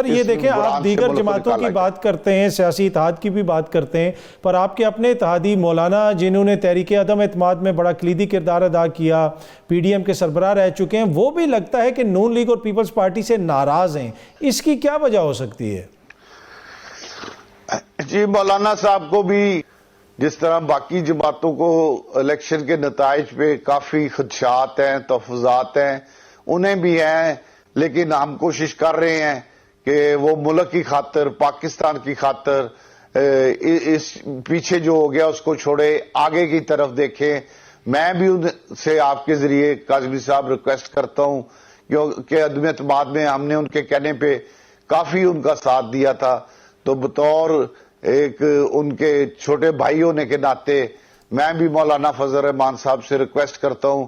سر یہ دیکھیں آپ دیگر جماعتوں کی بات کرتے ہیں، سیاسی اتحاد کی بھی بات کرتے ہیں، پر آپ کے اپنے اتحادی مولانا جنہوں نے تحریک عدم اعتماد میں بڑا کلیدی کردار ادا کیا، پی ڈی ایم کے سربراہ رہ چکے ہیں، وہ بھی لگتا ہے کہ نون لیگ اور پیپلز پارٹی سے ناراض ہیں، اس کی کیا وجہ ہو سکتی ہے؟ جی مولانا صاحب کو بھی جس طرح باقی جماعتوں کو الیکشن کے نتائج پہ کافی خدشات ہیں، تحفظات ہیں، انہیں بھی ہیں، لیکن ہم کوشش کر رہے ہیں کہ وہ ملک کی خاطر، پاکستان کی خاطر اس پیچھے جو ہو گیا اس کو چھوڑے، آگے کی طرف دیکھیں۔ میں بھی ان سے آپ کے ذریعے کاظمی صاحب ریکویسٹ کرتا ہوں کہ عدم اعتماد میں ہم نے ان کے کہنے پہ کافی ان کا ساتھ دیا تھا، تو بطور ایک ان کے چھوٹے بھائی ہونے کے ناطے میں بھی مولانا فضل الرحمان صاحب سے ریکویسٹ کرتا ہوں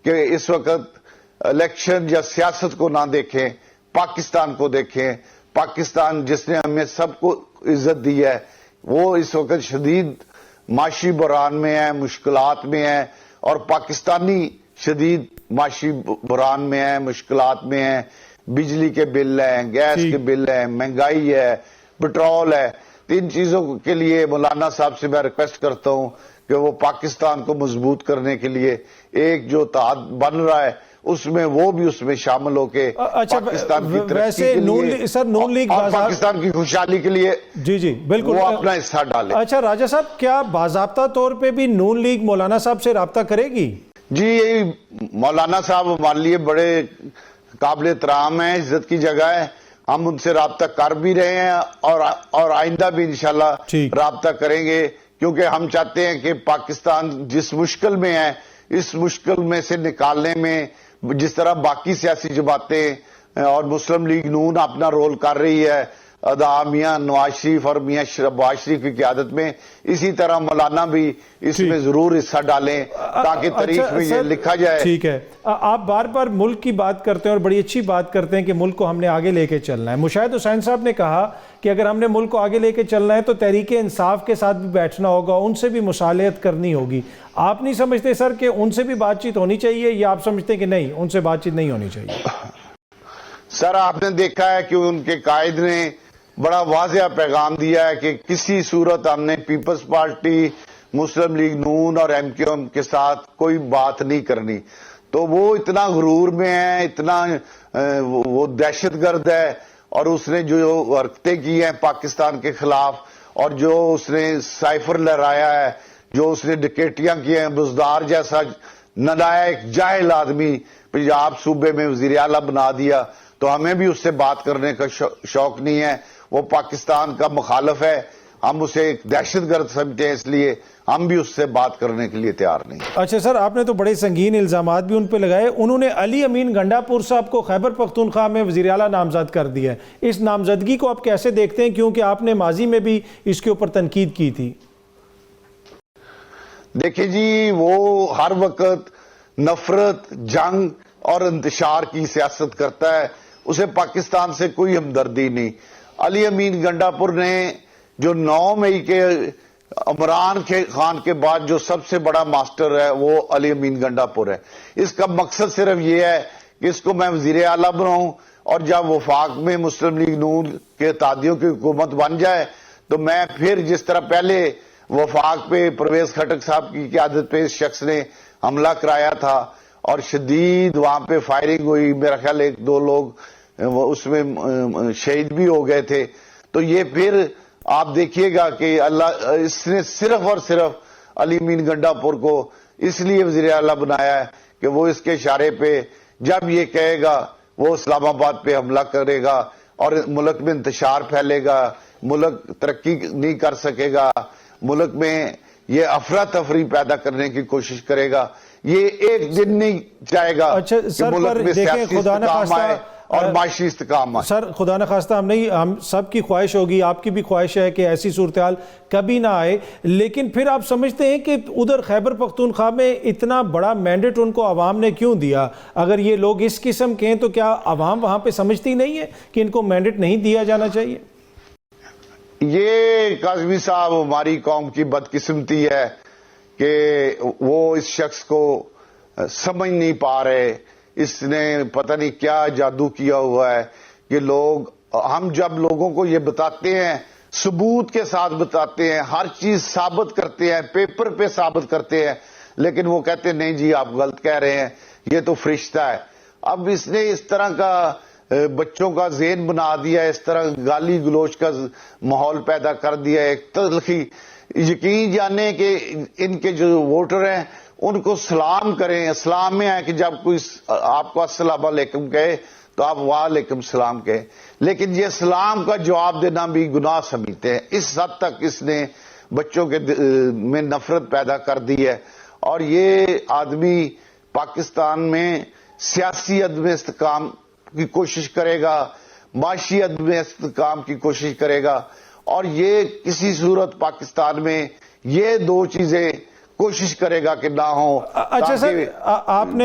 کہ اس وقت الیکشن یا سیاست کو نہ دیکھیں، پاکستان کو دیکھیں۔ پاکستان جس نے ہمیں سب کو عزت دی ہے وہ اس وقت شدید معاشی بحران میں ہے، مشکلات میں ہے، اور پاکستانی شدید معاشی بحران میں ہے، مشکلات میں ہے۔ بجلی کے بل ہیں، گیس کے بل ہیں، مہنگائی ہے، پٹرول ہے۔ تین چیزوں کے لیے مولانا صاحب سے میں ریکویسٹ کرتا ہوں کہ وہ پاکستان کو مضبوط کرنے کے لیے ایک جو اتحاد بن رہا ہے اس میں وہ بھی اس میں شامل ہو کے پاکستان کی ترقی کے لیے سر نون لیگ اور پاکستان کی خوشحالی کے لیے جی بالکل وہ اپنا حصہ ڈالے۔ اچھا راجہ صاحب، کیا باضابطہ طور پہ بھی نون لیگ مولانا صاحب سے رابطہ کرے گی؟ جی مولانا صاحب ہمارے لیے بڑے قابل احترام ہیں، عزت کی جگہ ہے، ہم ان سے رابطہ کر بھی رہے ہیں اور آئندہ بھی انشاءاللہ رابطہ کریں گے، کیونکہ ہم چاہتے ہیں کہ پاکستان جس مشکل میں ہے اس مشکل میں سے نکالنے میں جس طرح باقی سیاسی جماعتیں اور مسلم لیگ نون اپنا رول کر رہی ہے میاں نواز شریف اور میاں شہباز شریف کی قیادت میں، اسی طرح مولانا بھی اس میں ضرور حصہ ڈالیں تاکہ تاریخ میں یہ لکھا جائے۔ ٹھیک ہے، آپ بار بار ملک کی بات کرتے ہیں اور بڑی اچھی بات کرتے ہیں کہ ملک کو ہم نے آگے لے کے چلنا ہے۔ مشاہد حسین صاحب نے کہا کہ اگر ہم نے ملک کو آگے لے کے چلنا ہے تو تحریک انصاف کے ساتھ بھی بیٹھنا ہوگا، ان سے بھی مصالحت کرنی ہوگی۔ آپ نہیں سمجھتے سر کہ ان سے بھی بات چیت ہونی چاہیے، یا آپ سمجھتے ہیں کہ نہیں ان سے بات چیت نہیں ہونی چاہیے؟ سر آپ نے دیکھا ہے کہ ان کے قائد نے بڑا واضح پیغام دیا ہے کہ کسی صورت ہم نے پیپلز پارٹی، مسلم لیگ نون اور ایم کیو ایم کے ساتھ کوئی بات نہیں کرنی۔ تو وہ اتنا غرور میں ہے، اتنا وہ دہشت گرد ہے، اور اس نے جو حرکتیں کی ہیں پاکستان کے خلاف، اور جو اس نے سائفر لہرایا ہے، جو اس نے ڈکیٹیاں کی ہیں، بزدار جیسا نالائق جاہل آدمی پنجاب صوبے میں وزیر اعلیٰ بنا دیا، تو ہمیں بھی اس سے بات کرنے کا شوق نہیں ہے۔ وہ پاکستان کا مخالف ہے، ہم اسے ایک دہشت گرد سمجھتے ہیں، اس لیے ہم بھی اس سے بات کرنے کے لیے تیار نہیں۔ اچھا سر، آپ نے تو بڑے سنگین الزامات بھی ان پہ لگائے۔ انہوں نے علی امین گنڈا پور صاحب کو خیبر پختونخوا میں وزیر اعلیٰ نامزد کر دیا ہے، اس نامزدگی کو آپ کیسے دیکھتے ہیں، کیونکہ آپ نے ماضی میں بھی اس کے اوپر تنقید کی تھی؟ دیکھیں جی، وہ ہر وقت نفرت، جنگ اور انتشار کی سیاست کرتا ہے، اسے پاکستان سے کوئی ہمدردی نہیں۔ علی امین گنڈا پور نے جو 9 مئی کے عمران خان کے بعد جو سب سے بڑا ماسٹر ہے وہ علی امین گنڈا پور ہے۔ اس کا مقصد صرف یہ ہے کہ اس کو میں وزیر اعلیٰ بناؤں، اور جب وفاق میں مسلم لیگ نون کے اتحادیوں کی حکومت بن جائے تو میں پھر جس طرح پہلے وفاق پہ پرویز خٹک صاحب کی قیادت پہ اس شخص نے حملہ کرایا تھا اور شدید وہاں پہ فائرنگ ہوئی، میرا خیال 1-2 لوگ اس میں شہید بھی ہو گئے تھے، تو یہ پھر آپ دیکھیے گا کہ اللہ اس نے صرف اور صرف علی امین گنڈا پور کو اس لیے وزیر اعلیٰ بنایا ہے کہ وہ اس کے اشارے پہ جب یہ کہے گا وہ اسلام آباد پہ حملہ کرے گا اور ملک میں انتشار پھیلے گا، ملک ترقی نہیں کر سکے گا، ملک میں یہ افراتفری پیدا کرنے کی کوشش کرے گا۔ یہ ایک دن نہیں جائے گا کہ ملک میں سیاسی استحکام آئے اور معاشی استحکام آئے۔ سر خدا نخواستہ ہم سب کی خواہش ہوگی، آپ کی بھی خواہش ہے کہ ایسی صورتحال کبھی نہ آئے، لیکن پھر آپ سمجھتے ہیں کہ ادھر خیبر پختونخوا میں اتنا بڑا مینڈیٹ ان کو عوام نے کیوں دیا؟ اگر یہ لوگ اس قسم کے ہیں تو کیا عوام وہاں پہ سمجھتی نہیں ہے کہ ان کو مینڈیٹ نہیں دیا جانا چاہیے؟ یہ کاظمی صاحب ہماری قوم کی بدقسمتی ہے کہ وہ اس شخص کو سمجھ نہیں پا رہے۔ اس نے پتہ نہیں کیا جادو کیا ہوا ہے کہ لوگ ہم جب لوگوں کو یہ بتاتے ہیں، ثبوت کے ساتھ بتاتے ہیں، ہر چیز ثابت کرتے ہیں، پیپر پہ ثابت کرتے ہیں، لیکن وہ کہتے ہیں نہیں جی آپ غلط کہہ رہے ہیں، یہ تو فرشتہ ہے۔ اب اس نے اس طرح کا بچوں کا ذہن بنا دیا، اس طرح گالی گلوچ کا ماحول پیدا کر دیا، ایک تلخی۔ یقین جانے کہ ان کے جو ووٹر ہیں ان کو سلام کریں۔ اسلام میں ہے کہ جب کوئی آپ کو السلام علیکم کہے تو آپ وعلیکم السلام کہیں، لیکن یہ سلام کا جواب دینا بھی گناہ سمجھتے ہیں۔ اس حد تک اس نے بچوں کے میں نفرت پیدا کر دی ہے، اور یہ آدمی پاکستان میں سیاسی عدم استحکام کی کوشش کرے گا، معاشی عدم استحکام کی کوشش کرے گا، اور یہ کسی صورت پاکستان میں یہ دو چیزیں کوشش کرے گا کہ نہ ہوں۔ اچھا سر، آپ نے